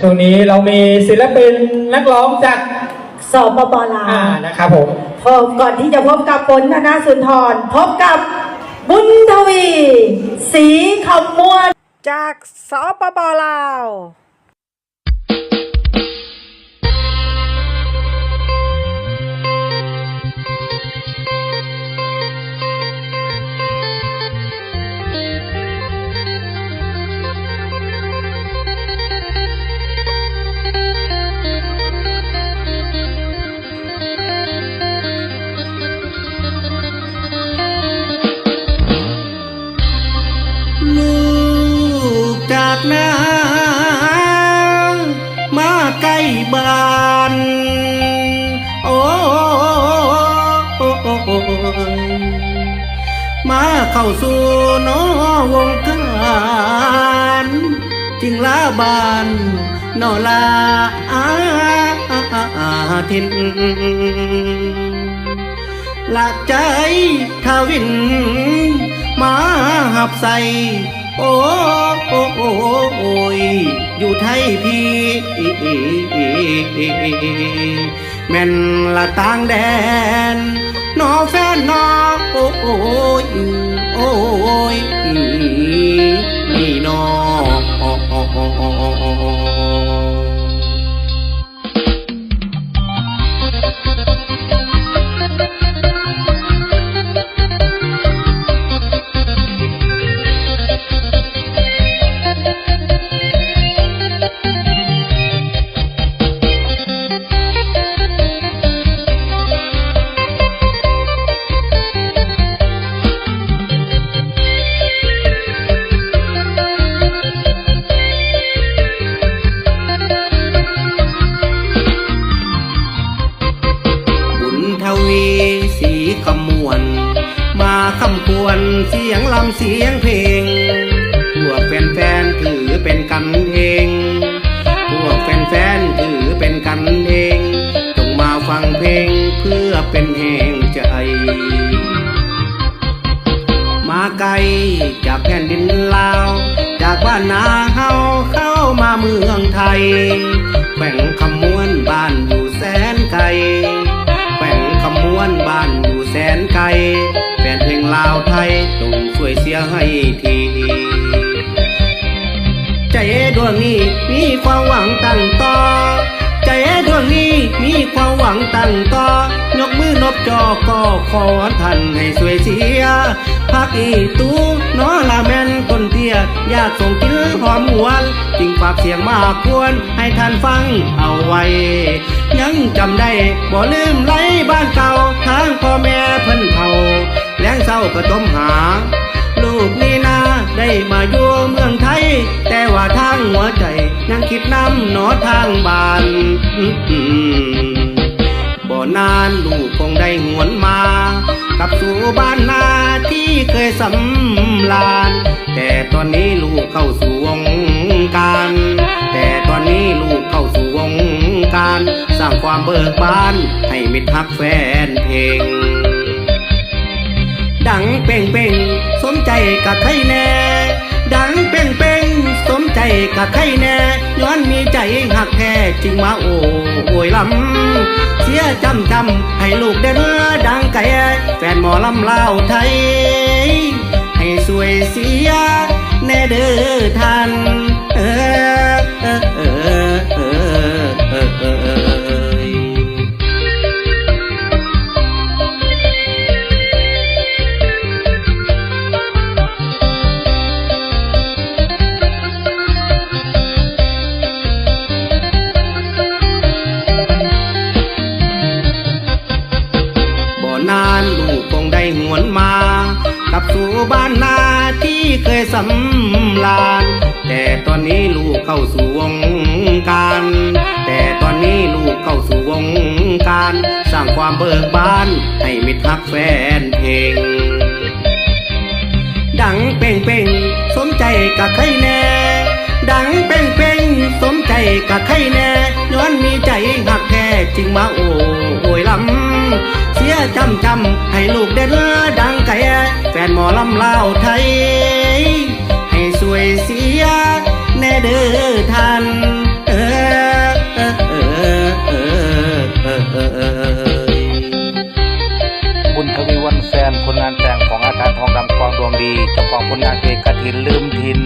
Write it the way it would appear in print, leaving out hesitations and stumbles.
ช่วงนี้เรามีศิลปินนักร้องจากสปป.ลาวนะครับผมก่อนที่จะพบกับฝนธนสุนทรพบกับบุญทวีศรีคำม่วนจากสปป.ลาวจากนามาใกล้บ้านโอ้มาเข้าสู่นอวงการจึงลาบ้านนอลาทินละใจทวินมาหับใส่โอ้ยอยู่ไทยพี่แม่นละต่างแดนนอแฟนนอโอ้ยนี่นอสีคำมวนมาคำควรเสียงลำเสียงเพลงพวกแฟนๆถือเป็นกันเองพวกแฟนๆถือเป็นกันเองจงมาฟังเพลงเพื่อเป็นแห่งใจมาไกลจากแผ่นดินลาวจากบ้านนาเฮาเข้ามาเมืองไทยแขวงคำม้วนบ้านอยู่แสนไกลแขวงคำม้วนบ้านอยู่แสนไกลแฟนเพลงลาวไทยจงช่วยเสียให้ทีใจดวงนี้มีความหวังตั้งต่อใจดวงนี้มีความหวังตั้งต่อยกมือนบจอก็ขอท่านให้ช่วยเสียพักอีตูน้อละแม่นคนเตี้ยอยากส่งกินหอมหวนจึงฝากเสียงมาควรให้ท่านฟังเอาไว้ยังจำได้บ่ลืมไหลบ้านเก่าทางพ่อแม่เพิ่นเฒ่าแล้งเศร้าก็จมหาลูกนี่นาได้มาอยู่เมืองไทยแต่ว่าทางหัวใจยังคิดน้ำหนอทางบ้านบ่นานลูกคงได้หวนมากลับสู่บ้านนาที่เคยสำราญแต่ตอนนี้ลูกเข้าสู่วงการแต่ตอนนี้ลูกเข้าสู่วงการสร้างความเบิกบานให้มิตรฮักแฟนเพลงดังเป่งเป่งสมใจกับใครแน่ดังเป่งเป่งสมใจกับใครแน่ย้อนมีใจหักแท้จึงมาโอ้ยลำเสียจำให้ลูกเดินดังไก่แฟนหมอลำลาวไทยให้สวยเสียแน่เด้อท่านนานลูกคงได้หวนมากลับสู่บ้านนาที่เคยสำราญแต่ตอนนี้ลูกเข้าสู่วงการแต่ตอนนี้ลูกเข้าสู่วงการสร้างความเบิกบานให้มิตรฮักแฟนเพลงดังเป่งเป่งสมใจกับใครแน่ดังเป่งเป่งสมใจกับใครแน่ย้อนมีใจหักแท้จึงมาโอ้ยลำเสียจำให้ลูกเด่นดังไก่แฟนหมอลำลาวไทยให้สวยเสียแน่เด้อท่าน บุญทวีวันแฟนผลงานแต่งของอาจารย์ทองดำกองดวงดีเจ้าของผลงานเพลงกฐินลืมถิ่น